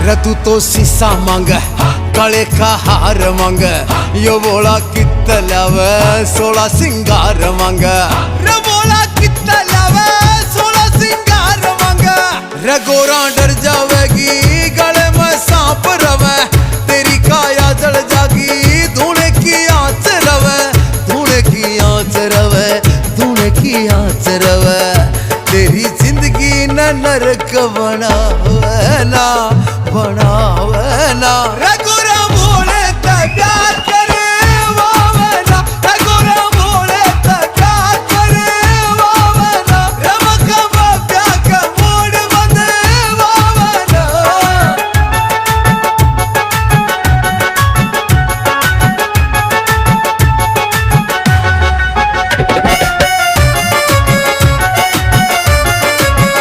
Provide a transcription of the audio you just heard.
रे तू तो शीशा मांग काले का हार मांग यो बोला कितना लावे 16 सिंगार मांग रे बोला कितना लावे 16 सिंगार मांग रे गोरा डर जावेगी गले में सांप रवे तेरी काया जल जागी धूने की आंच रवे धूने की आंच रवे धूने की आंच रवे तेरी जिंदगी न नरक बनावे ना